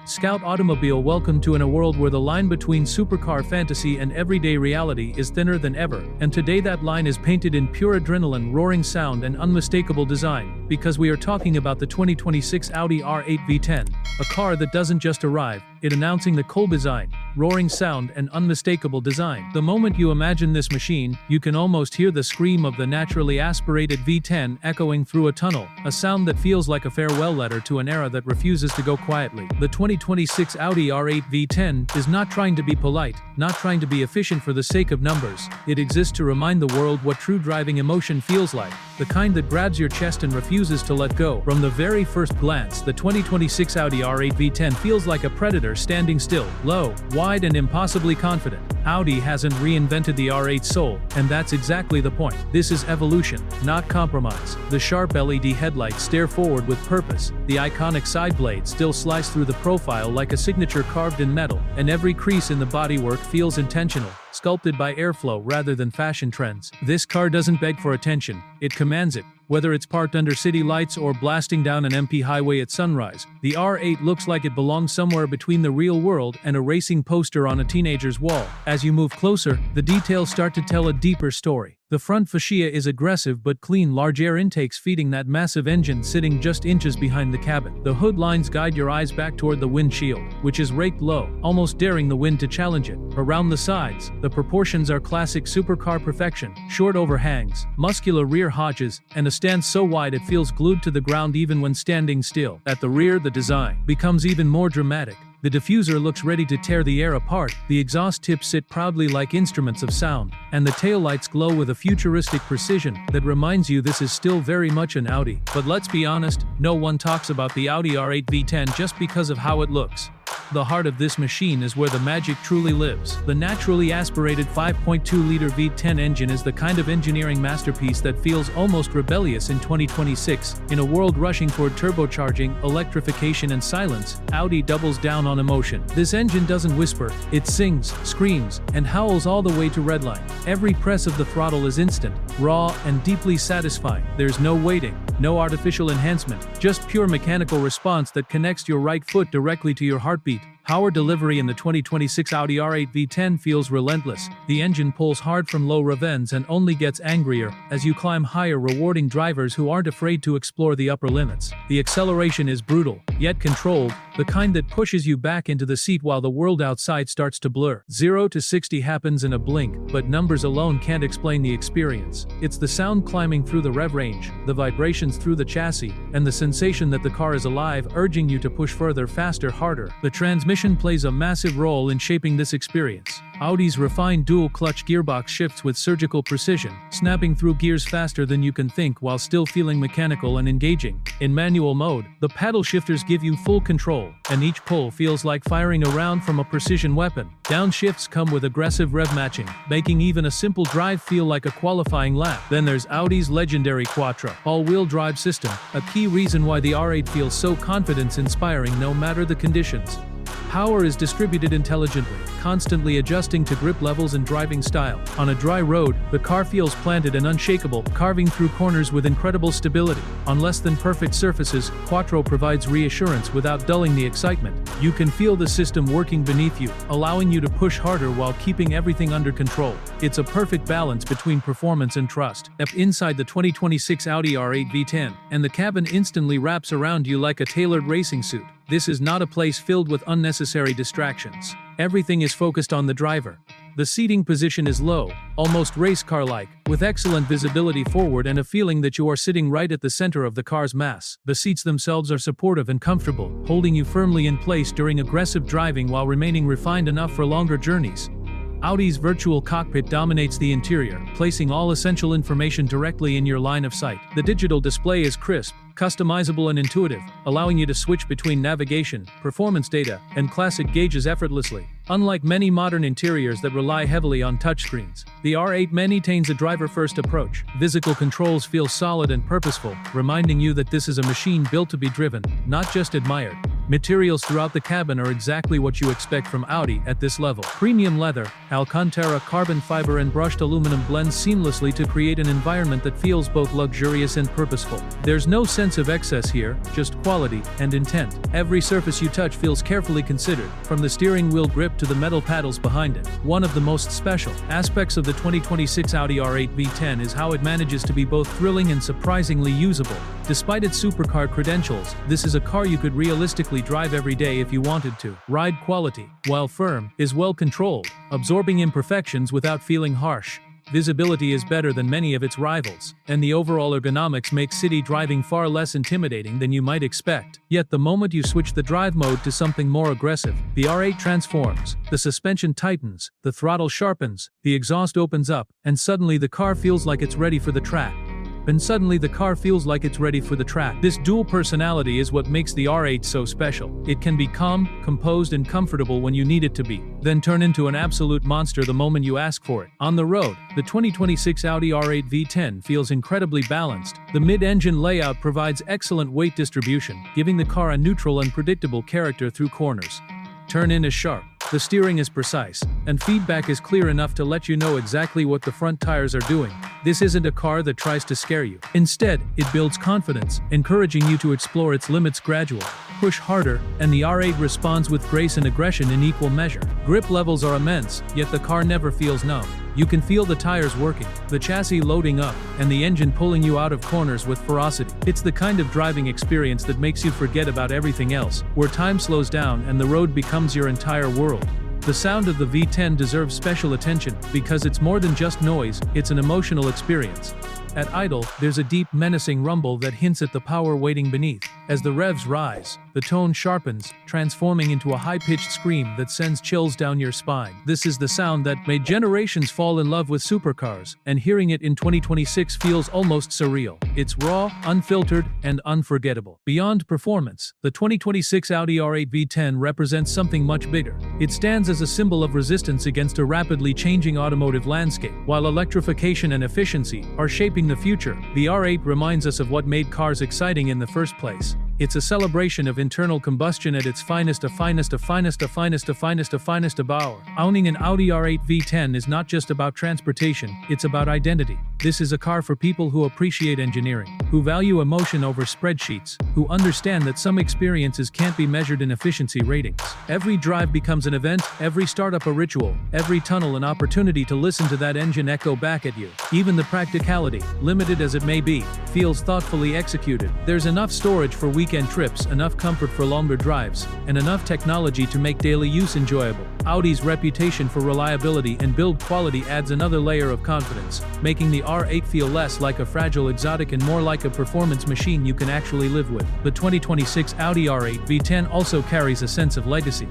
Scout Automobile, welcome to a world where the line between supercar fantasy and everyday reality is thinner than ever, and today that line is painted in pure adrenaline, roaring sound and unmistakable design, because we are talking about the 2026 Audi R8 V10, a car that doesn't just arrive, it announcing the cool design, roaring sound and unmistakable design. The moment you imagine this machine, you can almost hear the scream of the naturally aspirated V10 echoing through a tunnel, a sound that feels like a farewell letter to an era that refuses to go quietly. The 2026 Audi R8 V10 is not trying to be polite, not trying to be efficient for the sake of numbers. It exists to remind the world what true driving emotion feels like, the kind that grabs your chest and refuses to let go. From the very first glance, the 2026 Audi R8 V10 feels like a predator standing still, low, wide and impossibly confident. Audi hasn't reinvented the R8's soul, and that's exactly the point. This is evolution, not compromise. The sharp LED headlights stare forward with purpose, the iconic side blades still slice through the profile like a signature carved in metal, and every crease in the bodywork feels intentional, sculpted by airflow rather than fashion trends. This car doesn't beg for attention, it commands it. Whether it's parked under city lights or blasting down an MP highway at sunrise, the R8 looks like it belongs somewhere between the real world and a racing poster on a teenager's wall. As you move closer, the details start to tell a deeper story. The front fascia is aggressive but clean, large air intakes feeding that massive engine sitting just inches behind the cabin. The hood lines guide your eyes back toward the windshield, which is raked low, almost daring the wind to challenge it. Around the sides, the proportions are classic supercar perfection, short overhangs, muscular rear haunches, and a stance so wide it feels glued to the ground even when standing still. At the rear, the design becomes even more dramatic. The diffuser looks ready to tear the air apart, the exhaust tips sit proudly like instruments of sound, and the taillights glow with a futuristic precision that reminds you this is still very much an Audi. But let's be honest, no one talks about the Audi R8 V10 just because of how it looks. The heart of this machine is where the magic truly lives. The naturally aspirated 5.2-liter V10 engine is the kind of engineering masterpiece that feels almost rebellious in 2026. In a world rushing toward turbocharging, electrification and silence, Audi doubles down on emotion. This engine doesn't whisper, it sings, screams, and howls all the way to redline. Every press of the throttle is instant, raw, and deeply satisfying. There's no waiting, no artificial enhancement, just pure mechanical response that connects your right foot directly to your heartbeat. Power delivery in the 2026 Audi R8 V10 feels relentless. The engine pulls hard from low revs and only gets angrier as you climb higher, rewarding drivers who aren't afraid to explore the upper limits. The acceleration is brutal, yet controlled, the kind that pushes you back into the seat while the world outside starts to blur. 0 to 60 happens in a blink, but numbers alone can't explain the experience. It's the sound climbing through the rev range, the vibrations through the chassis, and the sensation that the car is alive, urging you to push further, faster, harder. The transmission plays a massive role in shaping this experience. Audi's refined dual-clutch gearbox shifts with surgical precision, snapping through gears faster than you can think while still feeling mechanical and engaging. In manual mode, the paddle shifters give you full control, and each pull feels like firing a round from a precision weapon. Downshifts come with aggressive rev matching, making even a simple drive feel like a qualifying lap. Then there's Audi's legendary Quattro all-wheel drive system, a key reason why the R8 feels so confidence-inspiring no matter the conditions. Power is distributed intelligently, constantly adjusting to grip levels and driving style. On a dry road, the car feels planted and unshakable, carving through corners with incredible stability. On less than perfect surfaces, Quattro provides reassurance without dulling the excitement. You can feel the system working beneath you, allowing you to push harder while keeping everything under control. It's a perfect balance between performance and trust. Step inside the 2026 Audi R8 V10, and the cabin instantly wraps around you like a tailored racing suit. This is not a place filled with unnecessary distractions. Everything is focused on the driver. The seating position is low, almost race car-like, with excellent visibility forward and a feeling that you are sitting right at the center of the car's mass. The seats themselves are supportive and comfortable, holding you firmly in place during aggressive driving while remaining refined enough for longer journeys. Audi's virtual cockpit dominates the interior, placing all essential information directly in your line of sight. The digital display is crisp, customizable and intuitive, allowing you to switch between navigation, performance data, and classic gauges effortlessly. Unlike many modern interiors that rely heavily on touchscreens, the R8 maintains a driver-first approach. Physical controls feel solid and purposeful, reminding you that this is a machine built to be driven, not just admired. Materials throughout the cabin are exactly what you expect from Audi at this level. Premium leather, Alcantara carbon fiber and brushed aluminum blend seamlessly to create an environment that feels both luxurious and purposeful. There's no sense of excess here, just quality and intent. Every surface you touch feels carefully considered, from the steering wheel grip to the metal paddles behind it. One of the most special aspects of the 2026 Audi R8 V10 is how it manages to be both thrilling and surprisingly usable. Despite its supercar credentials, this is a car you could realistically drive every day if you wanted to. Ride quality, while firm, is well controlled, absorbing imperfections without feeling harsh. Visibility is better than many of its rivals, and the overall ergonomics make city driving far less intimidating than you might expect. Yet the moment you switch the drive mode to something more aggressive, the R8 transforms, the suspension tightens, the throttle sharpens, the exhaust opens up, and suddenly the car feels like it's ready for the track. This dual personality is what makes the R8 so special. It can be calm, composed and comfortable when you need it to be, then turn into an absolute monster the moment you ask for it. On the road, the 2026 Audi R8 V10 feels incredibly balanced. The mid-engine layout provides excellent weight distribution, giving the car a neutral and predictable character through corners. Turn-in is sharp, the steering is precise, and feedback is clear enough to let you know exactly what the front tires are doing. This isn't a car that tries to scare you. Instead, it builds confidence, encouraging you to explore its limits gradually. Push harder, and the R8 responds with grace and aggression in equal measure. Grip levels are immense, yet the car never feels numb. You can feel the tires working, the chassis loading up, and the engine pulling you out of corners with ferocity. It's the kind of driving experience that makes you forget about everything else, where time slows down and the road becomes your entire world. The sound of the V10 deserves special attention, because it's more than just noise, it's an emotional experience. At idle, there's a deep, menacing rumble that hints at the power waiting beneath. As the revs rise, the tone sharpens, transforming into a high-pitched scream that sends chills down your spine. This is the sound that made generations fall in love with supercars, and hearing it in 2026 feels almost surreal. It's raw, unfiltered, and unforgettable. Beyond performance, the 2026 Audi R8 V10 represents something much bigger. It stands as a symbol of resistance against a rapidly changing automotive landscape. While electrification and efficiency are shaping the future, the R8 reminds us of what made cars exciting in the first place. It's a celebration of internal combustion at its finest. Owning an Audi R8 V10 is not just about transportation, it's about identity. This is a car for people who appreciate engineering, who value emotion over spreadsheets, who understand that some experiences can't be measured in efficiency ratings. Every drive becomes an event, every startup a ritual, every tunnel an opportunity to listen to that engine echo back at you. Even the practicality, limited as it may be, feels thoughtfully executed. There's enough storage for weekend trips, enough comfort for longer drives, and enough technology to make daily use enjoyable. Audi's reputation for reliability and build quality adds another layer of confidence, making the R8 feel less like a fragile exotic and more like a performance machine you can actually live with. The 2026 Audi R8 V10 also carries a sense of legacy.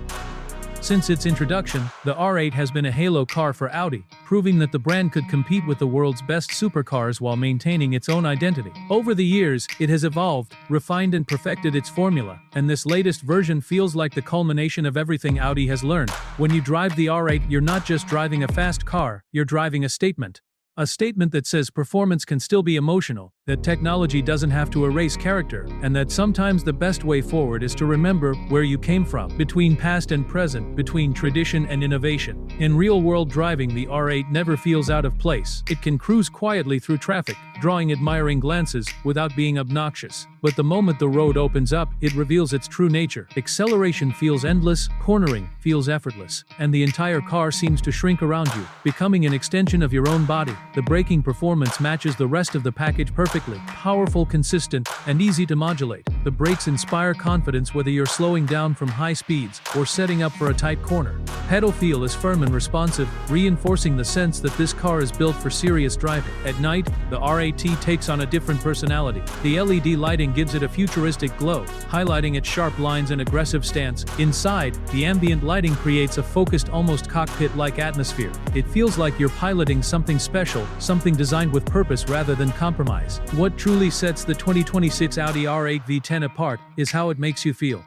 Since its introduction, the R8 has been a halo car for Audi, proving that the brand could compete with the world's best supercars while maintaining its own identity. Over the years, it has evolved, refined and perfected its formula, and this latest version feels like the culmination of everything Audi has learned. When you drive the R8, you're not just driving a fast car, you're driving a statement. A statement that says performance can still be emotional, that technology doesn't have to erase character, and that sometimes the best way forward is to remember where you came from, between past and present, between tradition and innovation. In real-world driving, the R8 never feels out of place. It can cruise quietly through traffic, drawing admiring glances without being obnoxious. But the moment the road opens up, it reveals its true nature. Acceleration feels endless, cornering feels effortless, and the entire car seems to shrink around you, becoming an extension of your own body. The braking performance matches the rest of the package perfectly, powerful, consistent, and easy to modulate. The brakes inspire confidence whether you're slowing down from high speeds or setting up for a tight corner. Pedal feel is firm and responsive, reinforcing the sense that this car is built for serious driving. At night, the R8T takes on a different personality. The LED lighting gives it a futuristic glow, highlighting its sharp lines and aggressive stance. Inside, the ambient lighting creates a focused, almost cockpit-like atmosphere. It feels like you're piloting something special, something designed with purpose rather than compromise. What truly sets the 2026 Audi R8 V10 apart is how it makes you feel.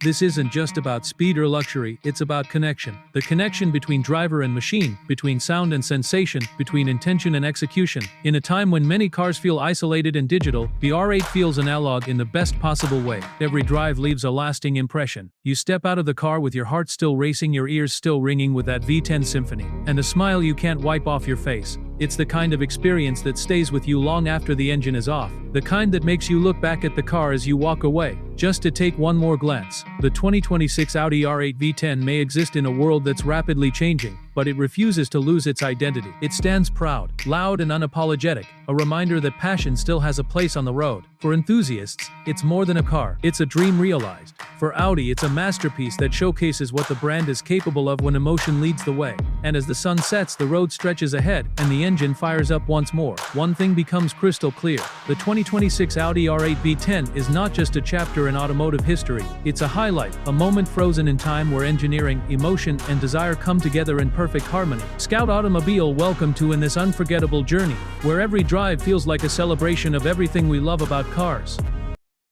this isn't just about speed or luxury, it's about connection. The connection between driver and machine, between sound and sensation, between intention and execution. In a time when many cars feel isolated and digital, the R8 feels analog in the best possible way. Every drive leaves a lasting impression. You step out of the car with your heart still racing, your ears still ringing with that V10 symphony, and a smile you can't wipe off your face. It's the kind of experience that stays with you long after the engine is off. The kind that makes you look back at the car as you walk away, just to take one more glance. The 2026 Audi R8 V10 may exist in a world that's rapidly changing, but it refuses to lose its identity. It stands proud, loud and unapologetic, a reminder that passion still has a place on the road. For enthusiasts, it's more than a car, it's a dream realized. For Audi, it's a masterpiece that showcases what the brand is capable of when emotion leads the way. And as the sun sets, the road stretches ahead, and the engine fires up once more. One thing becomes crystal clear. The 2026 Audi R8 V10 is not just a chapter in automotive history, it's a highlight, a moment frozen in time where engineering, emotion, and desire come together in perfect harmony. Scout Automobile, welcome to in this unforgettable journey, where every drive feels like a celebration of everything we love about cars.